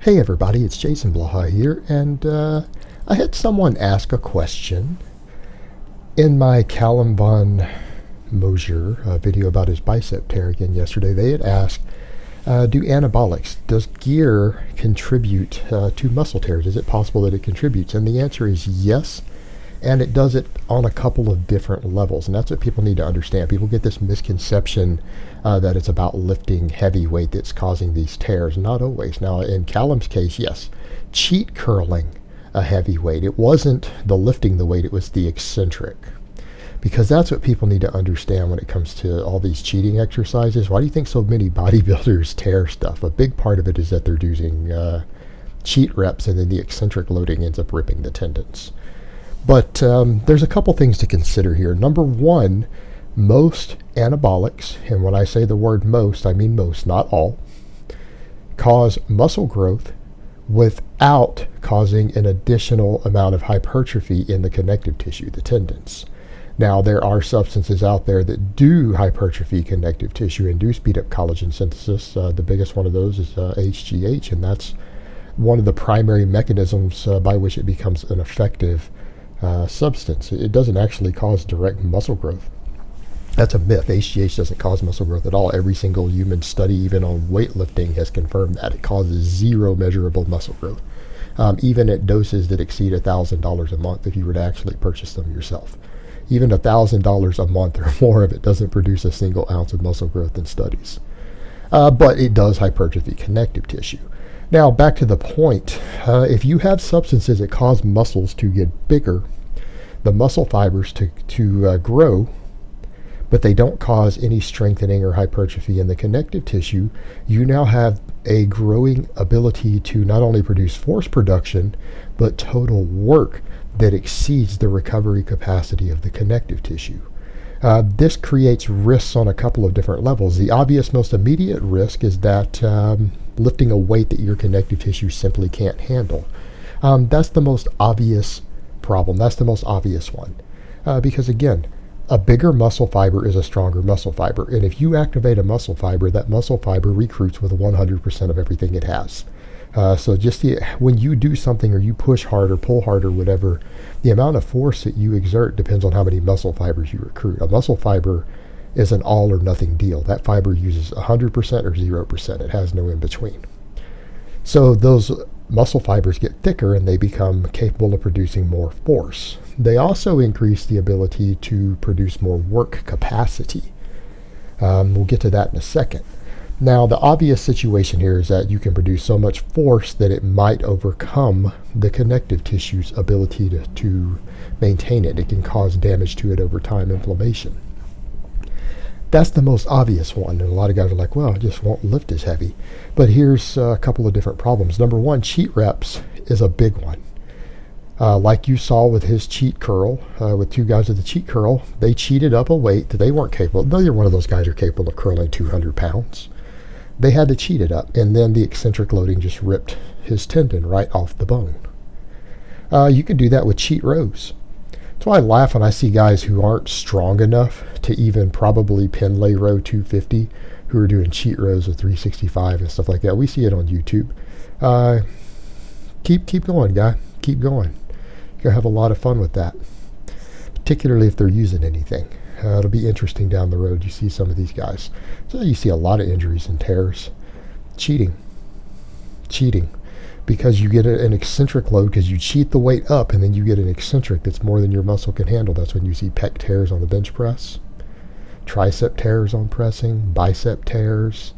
Hey everybody, it's Jason Blaha here, and I had someone ask a question in my Calum Moger video about his bicep tear again yesterday. They had asked, do anabolics, does gear contribute to muscle tears? Is it possible that it contributes? And the answer is yes, and it does it on a couple of different levels, and that's what people need to understand. People get this misconception that it's about lifting heavy weight that's causing these tears. Not always. Now, in Calum's case, yes, cheat curling a heavy weight. It wasn't the lifting the weight, it was the eccentric. Because that's what people need to understand when it comes to all these cheating exercises. Why do you think so many bodybuilders tear stuff? A big part of it is that they're using cheat reps, and then the eccentric loading ends up ripping the tendons. But there's a couple things to consider here. Number one, most anabolics, and when I say the word most, I mean most, not all, cause muscle growth without causing an additional amount of hypertrophy in the connective tissue, the tendons. Now, there are substances out there that do hypertrophy connective tissue and do speed up collagen synthesis. The biggest one of those is HGH, and that's one of the primary mechanisms by which it becomes an effective substance. It doesn't actually cause direct muscle growth. That's a myth. HGH doesn't cause muscle growth at all. Every single human study, even on weightlifting, has confirmed that. It causes zero measurable muscle growth, even at doses that exceed $1,000 a month if you were to actually purchase them yourself. Even $1,000 a month or more of it doesn't produce a single ounce of muscle growth in studies. But it does hypertrophy connective tissue. Now, back to the point, if you have substances that cause muscles to get bigger, the muscle fibers to grow, but they don't cause any strengthening or hypertrophy in the connective tissue, you now have a growing ability to not only produce force production, but total work that exceeds the recovery capacity of the connective tissue. This creates risks on a couple of different levels. The obvious, most immediate risk is that lifting a weight that your connective tissue simply can't handle. That's the most obvious problem. That's the most obvious one. Because again, a bigger muscle fiber is a stronger muscle fiber. And if you activate a muscle fiber, that muscle fiber recruits with 100% of everything it has. So just when you do something, or you push hard or pull hard or whatever, the amount of force that you exert depends on how many muscle fibers you recruit. A muscle fiber is an all or nothing deal. That fiber uses 100% or 0%. It has no in between. So those muscle fibers get thicker and they become capable of producing more force. They also increase the ability to produce more work capacity. We'll get to that in a second. Now, the obvious situation here is that you can produce so much force that it might overcome the connective tissue's ability to maintain it. It can cause damage to it over time, inflammation. That's the most obvious one, and a lot of guys are like, well, I just won't lift as heavy. But here's a couple of different problems. Number one, cheat reps is a big one. Like you saw with his cheat curl, with two guys with the cheat curl, they cheated up a weight that they weren't capable. Neither one of those guys are capable of curling 200 pounds. They had to cheat it up, and then the eccentric loading just ripped his tendon right off the bone. You can do that with cheat rows. That's why I laugh when I see guys who aren't strong enough to even probably pin lay row 250 who are doing cheat rows with 365 and stuff like that. We see it on YouTube. Keep going, guy. Keep going. You're going to have a lot of fun with that, particularly if they're using anything. It'll be interesting down the road. You see some of these guys. So you see a lot of injuries and tears. Cheating. Because you get an eccentric load because you cheat the weight up, and then you get an eccentric that's more than your muscle can handle. That's when you see pec tears on the bench press, tricep tears on pressing, bicep tears.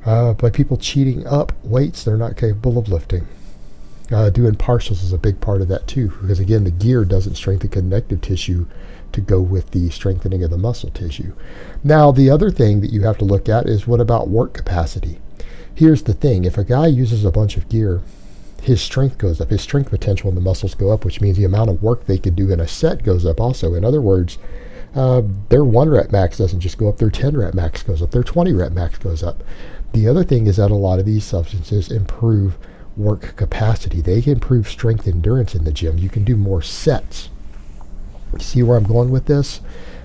By people cheating up weights they're not capable of lifting. Doing partials is a big part of that too, because again, the gear doesn't strengthen connective tissue to go with the strengthening of the muscle tissue. Now, the other thing that you have to look at is, what about work capacity? Here's the thing. If a guy uses a bunch of gear, his strength goes up. His strength potential in the muscles go up, which means the amount of work they could do in a set goes up also. In other words, their 1 rep max doesn't just go up, their 10 rep max goes up, their 20 rep max goes up. The other thing is that a lot of these substances improve work capacity. They can improve strength endurance in the gym. You can do more sets. You see where I'm going with this?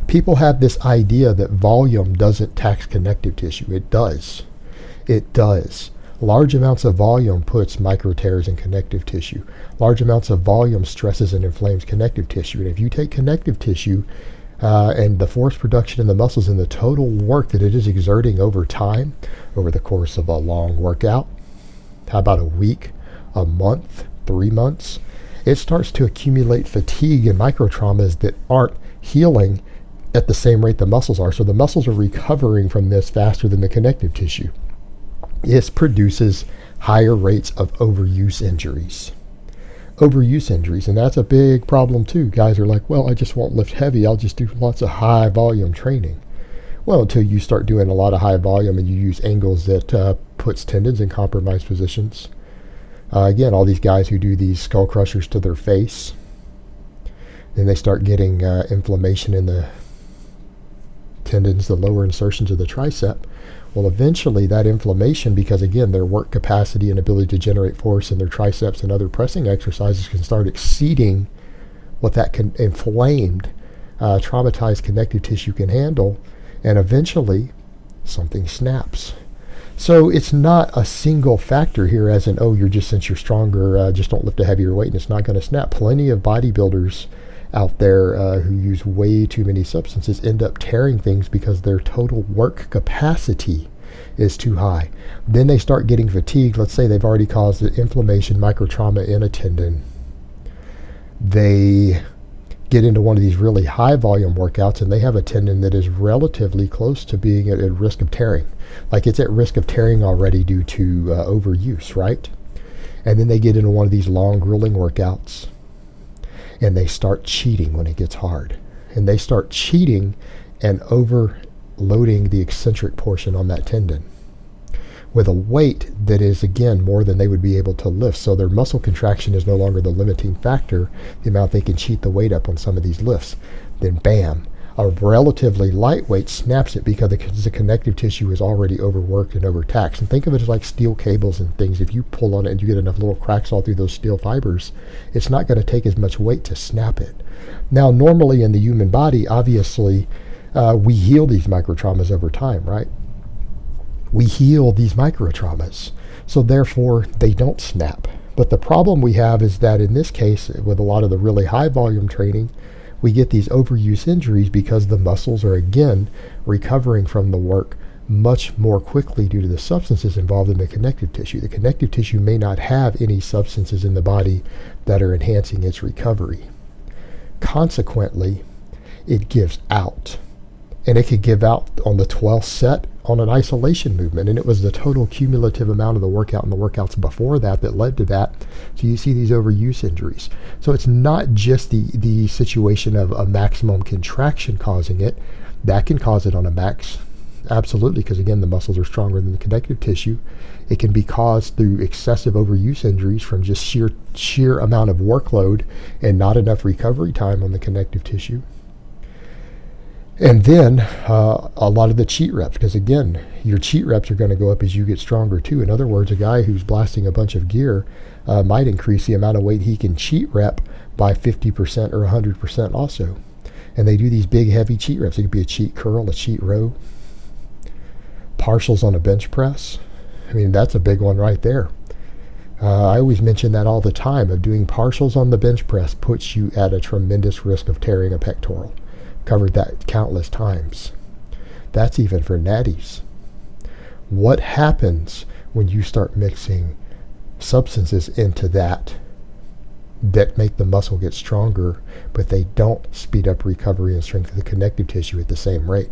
People have this idea that volume doesn't tax connective tissue. It does. It does. Large amounts of volume puts micro tears in connective tissue. Large amounts of volume stresses and inflames connective tissue. And if you take connective tissue and the force production in the muscles and the total work that it is exerting over time, over the course of a long workout, how about a week, a month, 3 months, it starts to accumulate fatigue and micro traumas that aren't healing at the same rate the muscles are. So the muscles are recovering from this faster than the connective tissue. This produces higher rates of overuse injuries. Overuse injuries, and that's a big problem too. Guys are like, well, I just won't lift heavy, I'll just do lots of high volume training. Well, until you start doing a lot of high volume and you use angles that puts tendons in compromised positions. Again, all these guys who do these skull crushers to their face, then they start getting inflammation in the tendons, the lower insertions of the tricep. Well, eventually that inflammation, because again, their work capacity and ability to generate force in their triceps and other pressing exercises can start exceeding what that inflamed, traumatized connective tissue can handle, and eventually something snaps. So it's not a single factor here as in, oh, since you're stronger, just don't lift a heavier weight and it's not going to snap. Plenty of bodybuilders out there who use way too many substances end up tearing things because their total work capacity is too high. Then they start getting fatigued. Let's say they've already caused the inflammation, microtrauma in a tendon. They get into one of these really high volume workouts and they have a tendon that is relatively close to being at risk of tearing. Like it's at risk of tearing already due to overuse, right? And then they get into one of these long, grueling workouts and they start cheating when it gets hard. And they start cheating and overloading the eccentric portion on that tendon with a weight that is, again, more than they would be able to lift. So their muscle contraction is no longer the limiting factor, the amount they can cheat the weight up on some of these lifts. Then bam, a relatively lightweight snaps it because the connective tissue is already overworked and overtaxed. And think of it as like steel cables and things. If you pull on it and you get enough little cracks all through those steel fibers, it's not going to take as much weight to snap it. Now, normally in the human body, obviously, we heal these microtraumas over time, right? We heal these microtraumas, so therefore they don't snap. But the problem we have is that in this case, with a lot of the really high volume training, we get these overuse injuries because the muscles are again recovering from the work much more quickly due to the substances involved in the connective tissue. The connective tissue may not have any substances in the body that are enhancing its recovery. Consequently, it gives out. And it could give out on the 12th set on an isolation movement. And it was the total cumulative amount of the workout and the workouts before that led to that. So you see these overuse injuries. So it's not just the situation of a maximum contraction causing it. That can cause it on a max. Absolutely, because again, the muscles are stronger than the connective tissue. It can be caused through excessive overuse injuries from just sheer amount of workload and not enough recovery time on the connective tissue. And then a lot of the cheat reps, because again, your cheat reps are going to go up as you get stronger too. In other words, a guy who's blasting a bunch of gear might increase the amount of weight he can cheat rep by 50% or 100% also. And they do these big heavy cheat reps. It could be a cheat curl, a cheat row, partials on a bench press. I mean, that's a big one right there. I always mention that all the time, of doing partials on the bench press puts you at a tremendous risk of tearing a pectoral. Covered that countless times. That's even for natties. What happens when you start mixing substances into that make the muscle get stronger, but they don't speed up recovery and strength of the connective tissue at the same rate?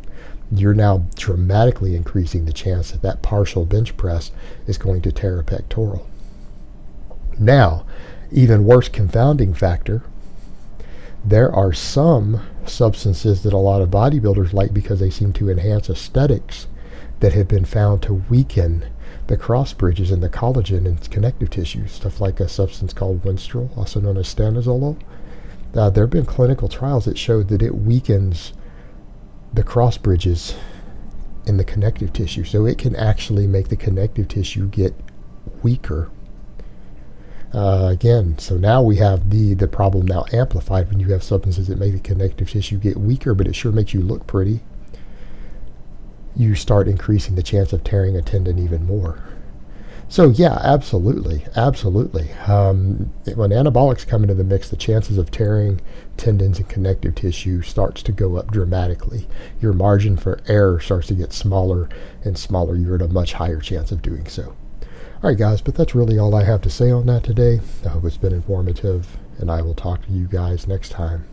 You're now dramatically increasing the chance that that partial bench press is going to tear a pectoral. Now, even worse confounding factor, there are some substances that a lot of bodybuilders like because they seem to enhance aesthetics that have been found to weaken the cross bridges and the collagen and connective tissue. Stuff like a substance called Winstrol, also known as stanozolol. There have been clinical trials that showed that it weakens the cross bridges in the connective tissue. So it can actually make the connective tissue get weaker. Again, so now we have the problem now amplified when you have substances that make the connective tissue get weaker, but it sure makes you look pretty. You start increasing the chance of tearing a tendon even more. So yeah, absolutely, absolutely. When anabolics come into the mix, the chances of tearing tendons and connective tissue starts to go up dramatically. Your margin for error starts to get smaller and smaller. You're at a much higher chance of doing so. All right, guys, but that's really all I have to say on that today. I hope it's been informative, and I will talk to you guys next time.